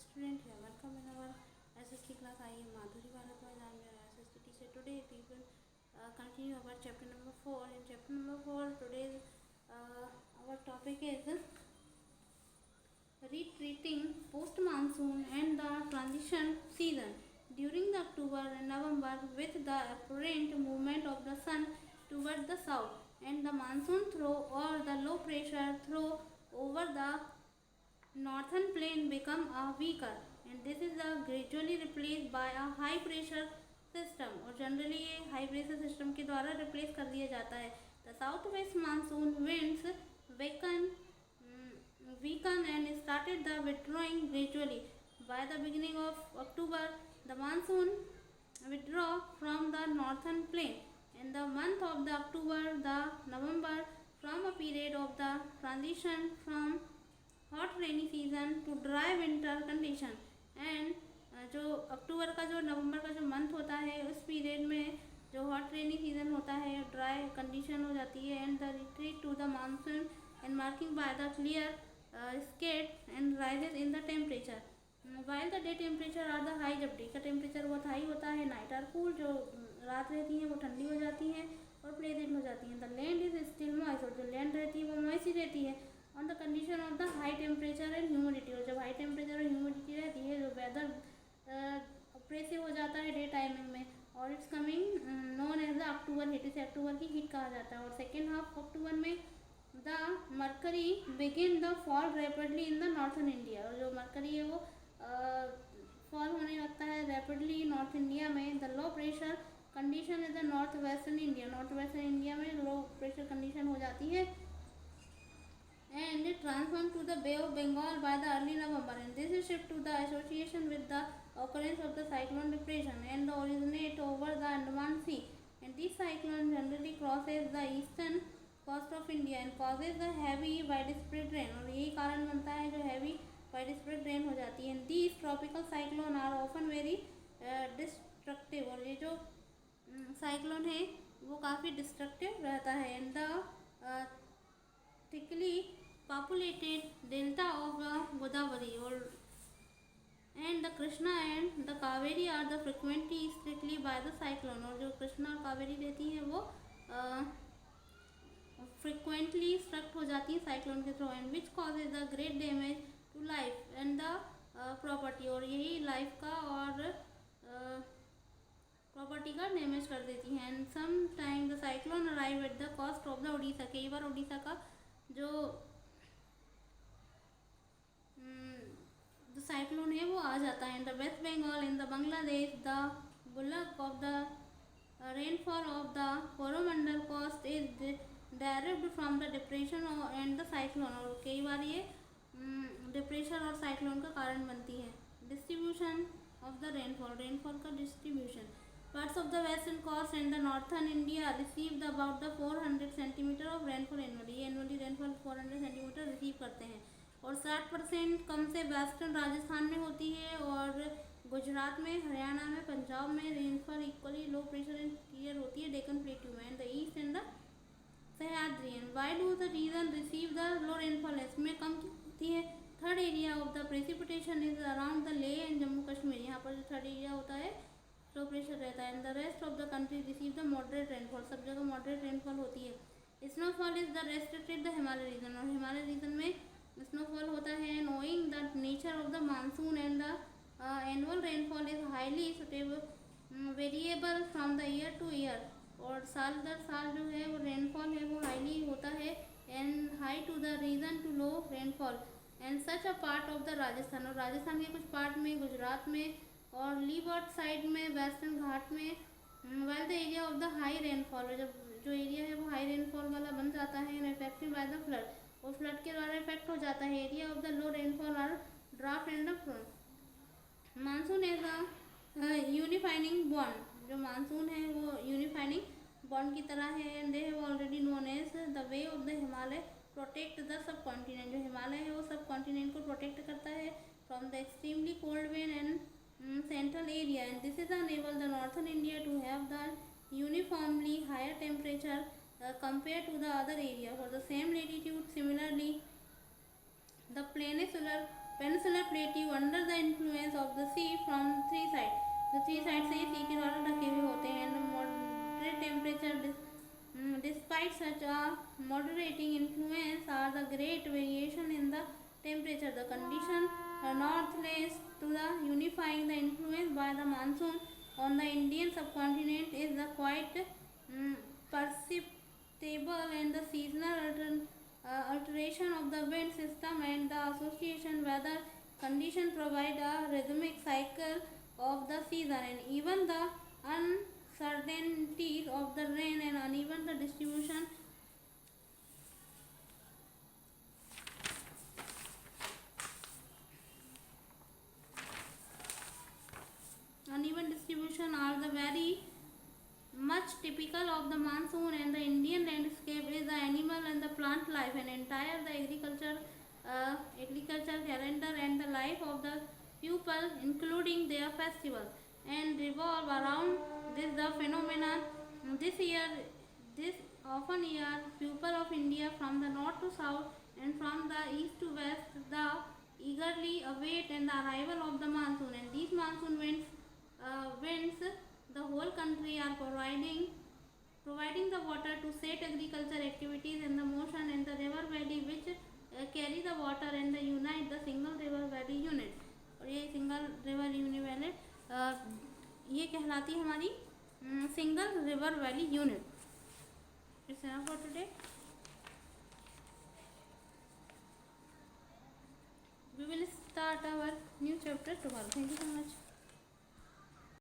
student here. Welcome in our SST class. I am Madhuri Bharadwaj. I am your SST teacher. Today we will continue our chapter number 4. In chapter number 4, today our topic is retreating post monsoon and the transition season. During the October and November, with the apparent movement of the sun towards the south and the monsoon throw or the low pressure throw over the northern plain become weaker, and this is gradually replaced by a high pressure system, और generally ये high pressure system के द्वारा replace कर दिया जाता है. The south west monsoon winds weaken and started the withdrawing gradually. By the beginning of October, the monsoon withdraw from the northern plain. In the month of the October, the November, from a period of the transition from hot rainy season two dry winter condition. And जो अक्टूबर का जो नवंबर का जो month होता है उस period में जो हॉट रेनी सीज़न होता है ड्राई कंडीशन हो जाती है. And the retreat to the monsoon and marking by the clear sky and rises in the temperature. While the day temperature are the high, जब डे का temperature बहुत high होता है, नाइट आर कूल, जो रात रहती हैं वो ठंडी हो जाती हैं और प्लेजेंट हो जाती हैं. The land is still moist, और जो लैंड रहती है वो मॉइस्ट ही रहती है on the condition of the high temperature and humidity. और जब हाई टेम्परेचर और ह्यूमिडिटी रहती है जो वेदर ऑप्रेसिव हो जाता है डे टाइमिंग में, और it's coming known as the October heat, इसे अक्टूबर की हीट कहा जाता है. और सेकेंड हाफ अक्टूबर में the mercury begin the fall rapidly in the northern India, और जो मरकरी है वो फॉल होने लगता है रैपिडली नॉर्थ इंडिया में. The low pressure condition is the north western India, north western India में लो प्रेशर कंडीशन हो जाती है and it transformed to the Bay of Bengal by the early November, and this is shift to the association with the occurrence of the cyclone depression and originate over the Andaman Sea, and this cyclone generally crosses the eastern coast of India and causes the heavy widespread rain, और यही कारण बनता है जो heavy widespread rain हो जाती है. and these tropical cyclone are often very destructive, और ये जो साइक्लोन है वो काफ़ी डिस्ट्रक्टिव रहता है. and the thickly populated delta of the Godavari and the Krishna and the Kaveri are the frequently strictly by the cyclone, और जो कृष्णा और कावेरी रहती हैं वो frequently struck हो जाती है साइक्लोन के through, and which causes the great damage to life and the property, और यही लाइफ का और प्रॉपर्टी का डैमेज कर देती हैं. And some time the cyclone arrive at the coast of the Orissa, कई बार उड़ीसा का जो द साइक्लोन है वो आ जाता है. In the west Bengal in the Bangladesh the bulk of the rainfall of the Coromandel coast is direct from the depression and the cyclone, और कई बार ये डिप्रेशन और साइक्लोन का कारण बनती है. Distribution of the rainfall, rainfall का distribution. Parts of the western coast and the northern India received about the 400 centimetre of rainfall annually, annually rainfall 400 centimetre receive करते हैं, और 60% कम से वेस्टर्न राजस्थान में होती है, और गुजरात में, हरियाणा में, पंजाब में rainfall equally low pressure and clear होती है डेक्कन प्लेट्यू में. And the east and the Sahyadri. And why do the region receive the low rainfall, इसमें कम होती है. Third area of the precipitation is around the Leh and Jammu Kashmir, यहाँ पर जो थर्ड एरिया होता है लो प्रेशर रहता है. And the rest of the country receive the moderate rainfall, सब जगह मॉडरेट रेनफॉल होती है. Snowfall is the restricted the Himalaya region, और हिमालय रीजन में स्नोफॉल होता है. Knowing the nature of the monsoon and the annual rainfall is highly suitable variable from the year to year, और साल दर साल जो है वो रेनफॉल है वो हाईली होता है. And high to the region to low rainfall and such a part of the Rajasthan, और राजस्थान के कुछ पार्ट में, गुजरात में और लीवर्ड साइड में, वेस्टर्न घाट में, well the area of the high rainfall, जब जो एरिया है वो हाई रेनफॉल वाला बन जाता है. इफेक्टेड बाय द फ्लड, और फ्लड के द्वारा इफेक्ट हो जाता है. Area of the low rainfall are drought and the monsoon as a unifying bond, जो मानसून है वो यूनिफाइनिंग बॉन्ड की तरह है. And they have already known as the way of the Himalaya protect the subcontinent, जो हिमालय है वो सब कॉन्टिनेंट को प्रोटेक्ट करता है from the extremely cold wind and central area, and this is enable the northern India to have the uniformly higher temperature compared to the other area for the same latitude. Similarly, the peninsular Peninsular Plateau under the influence of the sea from three sides. The three sides से sea के द्वारा ढके हुए होते हैं. And moderate temperature despite such a moderating influence are the great variation in the temperature. The condition north lays to the unifying the influence by the monsoon on the Indian subcontinent is the quite perceptible, and the seasonal alteration of the wind system and the association weather condition provide a rhythmic cycle of the season, and even the uncertainties of the rain and uneven the distribution are the very much typical of the monsoon, and the Indian landscape is the animal and the plant life and entire the agriculture calendar and the life of the people including their festival and revolve around this the phenomenon. This often year people of India from the north to south and from the east to west the eagerly await and the arrival of the monsoon, and these monsoon winds the whole country are providing the water to set agriculture activities in the motion in the river valley which carry the water and the unite the single river valley unit. और ये single river unit ये कहलाती है हमारी single river valley unit. It's enough for today. We will start our new chapter tomorrow. Thank you so much.